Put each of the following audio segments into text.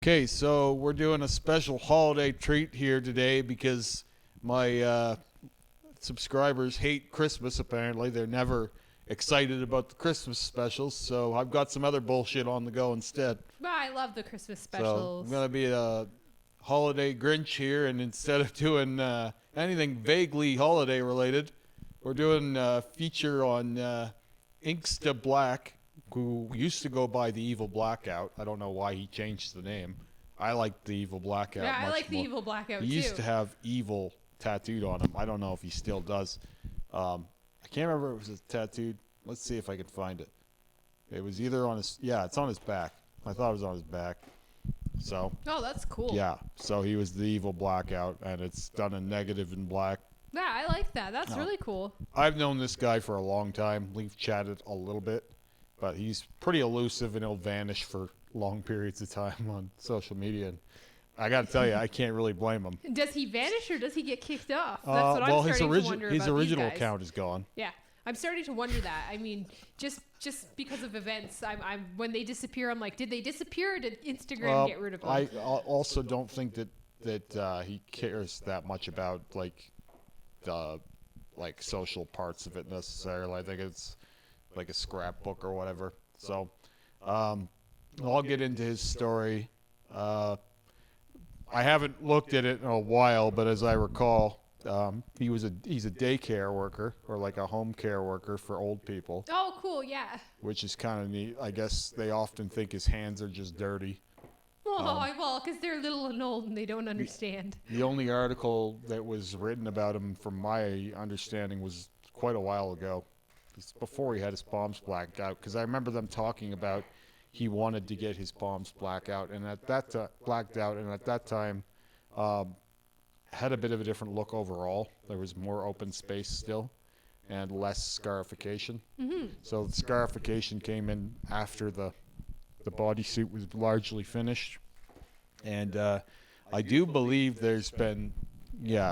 Okay, so we're doing a special holiday treat here today because my subscribers hate Christmas, apparently. They're never excited about the Christmas specials, so I've got some other bullshit on the go instead. Well, I love the Christmas So specials. I'm going to be a holiday Grinch here, and instead of doing anything vaguely holiday related, we're doing a feature on Inksta Black, who used to go by the Evil Blackout. I don't know why he changed the name. I like the Evil Blackout Yeah, I much like the more. Evil Blackout He too. used to have evil tattooed on him. I don't know if he still does. I can't remember if it was tattooed. Let's see if I can find it. It was either on his, yeah, it's on his back. I thought it was on his back. So, Oh, that's cool. yeah. So he was the Evil Blackout, and it's done in negative in black. Yeah, I like that. That's really cool. I've known this guy for a long time. We've chatted a little bit, but he's pretty elusive, and he'll vanish for long periods of time on social media. And I got to tell you, I can't really blame him. Does he vanish or does he get kicked off? That's what I'm starting to wonder his about original these guys. account is gone. Yeah, I'm starting to wonder that. I mean, just because of events, I'm when they disappear, I'm like, did they disappear or did Instagram get rid of them? I also don't think that he cares that much about the social parts of it necessarily. I think it's like a scrapbook or whatever. So I'll get into his story. I haven't looked at it in a while, but as I recall, he's a daycare worker or like a home care worker for old people, Oh, cool. Yeah. which is kind of neat. I guess they often think his hands are just dirty. Well, because they're little and old and they don't understand. The only article that was written about him, from my understanding, was quite a while ago. It's before he had his palms blacked out, because I remember them talking about he wanted to get his palms blacked out, and at that time, had a bit of a different look overall. There was more open space still, and less scarification. Mm-hmm. So the scarification came in after the bodysuit was largely finished, and I do believe there's been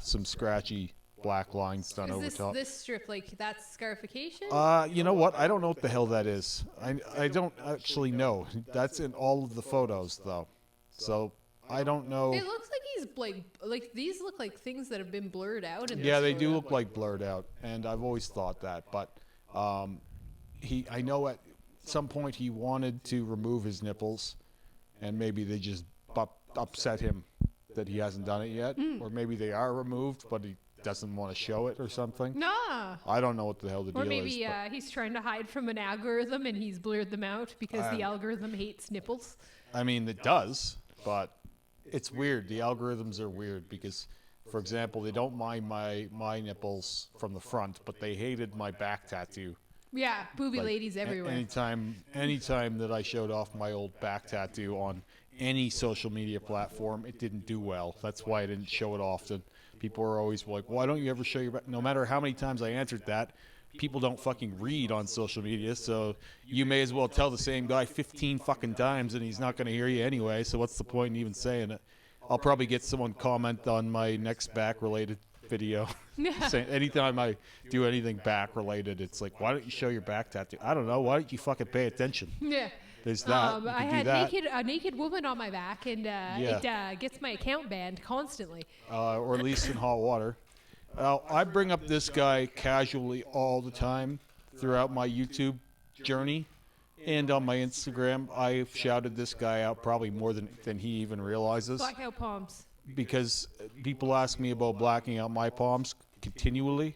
some scratchy black lines done over Is top. this strip like that's scarification? You know what? I don't know what the hell that is. I don't actually know. That's in all of the photos though, so I don't know. It looks like he's like these look like things that have been blurred out. In Yeah, this they do photo. look like blurred out, and I've always thought that. But I know at some point he wanted to remove his nipples, and maybe they just upset him that he hasn't done it yet, or maybe they are removed, but he doesn't want to show it or something. Nah. I don't know what the hell the Or deal maybe is. But, he's trying to hide from an algorithm and he's blurred them out because the algorithm hates nipples. I mean, it does, but it's weird. The algorithms are weird because, for example, they don't mind my nipples from the front, but they hated my back tattoo. Yeah, booby Like, ladies everywhere. Anytime that I showed off my old back tattoo on any social media platform, it didn't do well. That's why I didn't show it often. People are always like, why don't you ever show your back? No matter how many times I answered that, people don't fucking read on social media, so you may as well tell the same guy 15 fucking times and he's not going to hear you anyway, so what's the point in even saying it? I'll probably get someone comment on my next back-related video. Saying anytime I do anything back-related, it's like, why don't you show your back tattoo? I don't know. Why don't you fucking pay attention? Yeah. There's that. You I can had do that. a naked woman on my back, and it gets my account banned constantly. Or at least in hot water. I bring up this guy casually all the time throughout my YouTube journey and on my Instagram. I've shouted this guy out probably more than he even realizes, Blackout palms. because people ask me about blacking out my palms continually,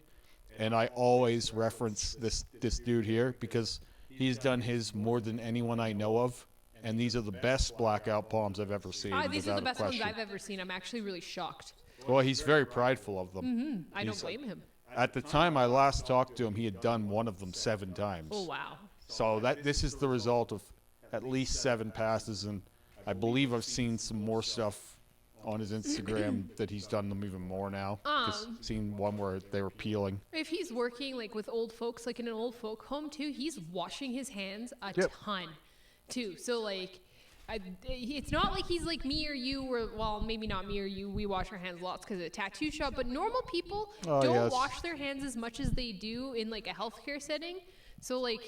and I always reference this dude here because he's done his more than anyone I know of, and these are the best blackout palms I've ever seen. These are the without a best ones question. I've ever seen. I'm actually really shocked. Well, he's very prideful of them. I don't blame him. At the time I last talked to him, he had done one of them 7 times. Oh, wow. So this is the result of at least 7 passes, and I believe I've seen some more stuff on his Instagram that he's done them even more now. Just seen one where they were peeling. If he's working like with old folks, like in an old folk home too, he's washing his hands a ton too. So like, it's not like he's like me or you, or well, maybe not me or you. We wash our hands lots because of a tattoo shop, but normal people don't wash their hands as much as they do in like a healthcare setting. So like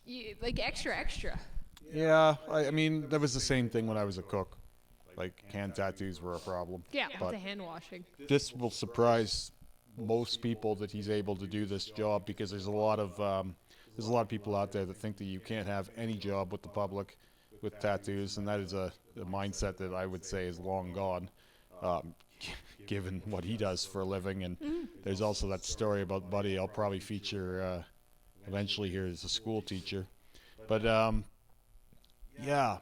extra. Yeah, I mean, that was the same thing when I was a cook. Like hand tattoos were a problem. Yeah, with But the hand washing. this will surprise most people that he's able to do this job, because there's a lot of people out there that think that you can't have any job with the public with tattoos, and that is a mindset that I would say is long gone, um, given what he does for a living. And there's also that story about Buddy I'll probably feature eventually here as a school teacher. But yeah,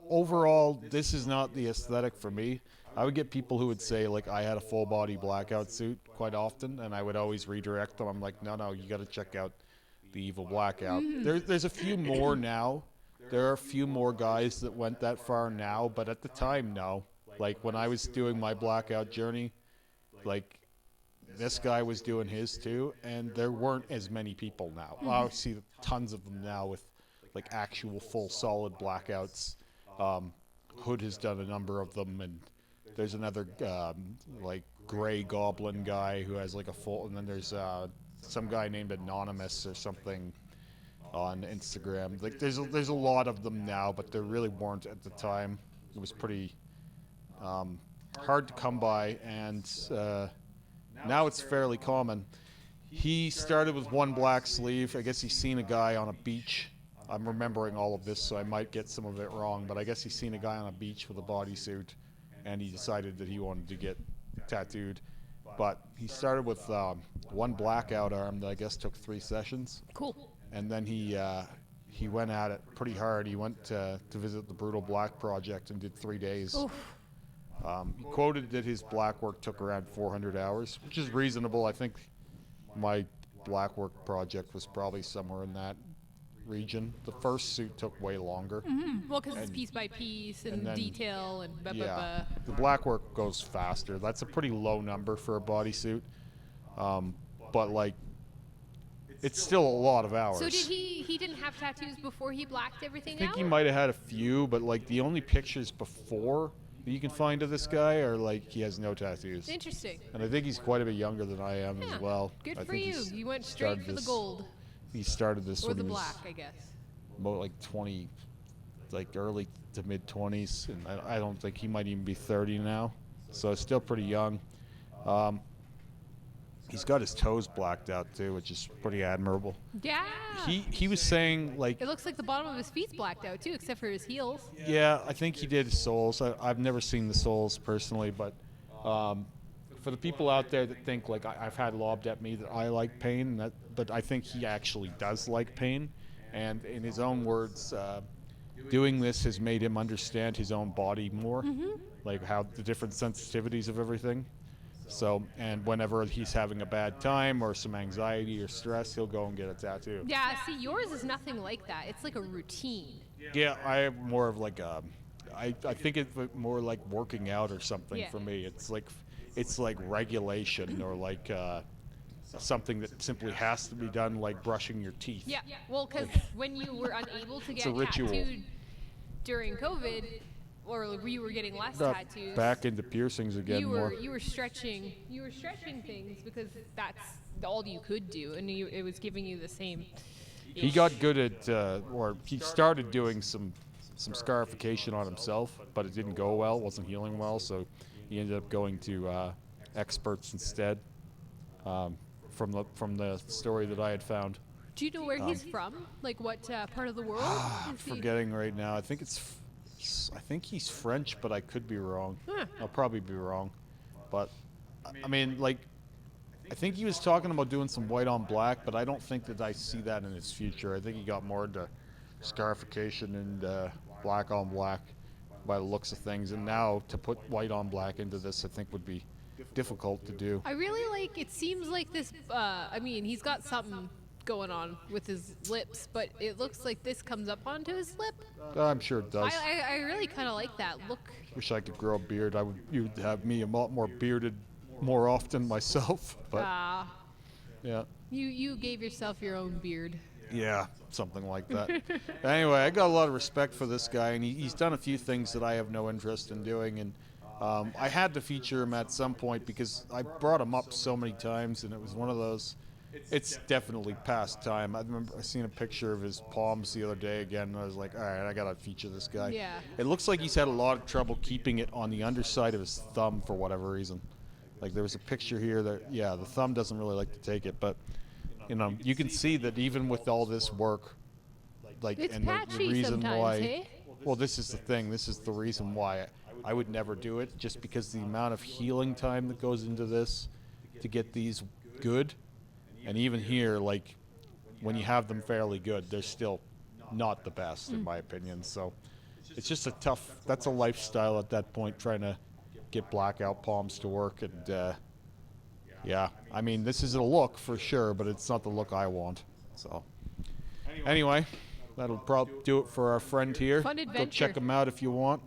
overall, this is not the aesthetic for me. I would get people who would say, like, I had a full body blackout suit quite often, and I would always redirect them. I'm like, no, you got to check out the Evil Blackout. There's a few more now. There are a few more guys that went that far now, but at the time, no. Like, when I was doing my blackout journey, like, this guy was doing his too, and there weren't as many people now. I see tons of them now with, like, actual full solid blackouts. Hood has done a number of them, and there's another like gray goblin guy who has like a full, and then there's some guy named Anonymous or something on Instagram. Like there's a lot of them now, but there really weren't at the time. It was pretty hard to come by, and now it's fairly common. He started with one black sleeve. I guess he's seen a guy on a beach. I'm remembering all of this, so I might get some of it wrong, but I guess he's seen a guy on a beach with a bodysuit, and he decided that he wanted to get tattooed. But he started with one blackout arm that I guess took 3 sessions. Cool. And then he went at it pretty hard. He went to visit the Brutal Black Project and did 3 days. Oof. He quoted that his black work took around 400 hours, which is reasonable. I think my black work project was probably somewhere in that region. The first suit took way longer. Well, because it's piece by piece and then- detail and blah, blah, Yeah, blah. the black work goes faster. That's a pretty low number for a bodysuit, but like, it's still a lot of hours. So did he didn't have tattoos before he blacked everything I think out? he might have had a few, but like the only pictures before that you can find of this guy are like he has no tattoos. Interesting. And I think he's quite a bit younger than I am Yeah. as well. Good I for think you. he's You went straight started for the this- gold. He started this Or when the he was black, I guess. about like 20, like early to mid 20s, and I don't think he might even be 30 now, so still pretty young. He's got his toes blacked out too, which is pretty admirable. Yeah. He was saying like, It looks like the bottom of his feet's blacked out too, except for his heels. yeah, I think he did his soles. I've never seen the soles personally, but for the people out there that think like I've had lobbed at me that I like pain, but I think he actually does like pain, and in his own words, doing this has made him understand his own body more, like how the different sensitivities of everything. So, and whenever he's having a bad time or some anxiety or stress, he'll go and get a tattoo. Yeah, see, yours is nothing like that. It's like a routine. Yeah, I have more of like I think it's more like working out or something Yeah. for me. It's like regulation or like something that simply has to be done, like brushing your teeth. Yeah, well, because when you were unable to It's get a ritual. tattooed during COVID, or you were getting less Got tattoos, back into piercings again more. you were stretching things because that's all you could do, and it was giving you the same. He got good at, or he started doing some scarification on himself, but it didn't go well. Wasn't healing well, so he ended up going to experts instead. From the story that I had found. Do you know where he's from? Like what part of the world? I'm Is he- forgetting right now. I think he's French, but I could be wrong. Huh. I'll probably be wrong. But I mean, like, I think he was talking about doing some white on black, but I don't think that I see that in his future. I think he got more into scarification and black on black by the looks of things. And now to put white on black into this, I think would be difficult to do. I really like. It seems like this. I mean, he's got something going on with his lips, but it looks like this comes up onto his lip. I'm sure it does. I really kind of like that look. Wish I could grow a beard. You'd have me a lot more bearded more often myself. But yeah. You gave yourself your own beard. Yeah, something like that. Anyway, I got a lot of respect for this guy, and he's done a few things that I have no interest in doing, and I had to feature him at some point because I brought him up so many times, and it was one of those it's definitely past time. I remember I seen a picture of his palms the other day again, and I was like, all right, I gotta feature this guy. Yeah. It looks like he's had a lot of trouble keeping it on the underside of his thumb for whatever reason. Like there was a picture here that, yeah, the thumb doesn't really like to take it, but you can see that even with all this work, like, It's and the patchy reason sometimes, why, hey? well, this is the thing. This is the reason why I would never do it, just because the amount of healing time that goes into this to get these good, and even here, like, when you have them fairly good, they're still not the best, in my opinion. So it's just a tough, that's a lifestyle at that point, trying to get blackout palms to work. And yeah, I mean, this is a look for sure, but it's not the look I want. So anyway, that'll probably do it for our friend here. Fun Go adventure. check him out if you want.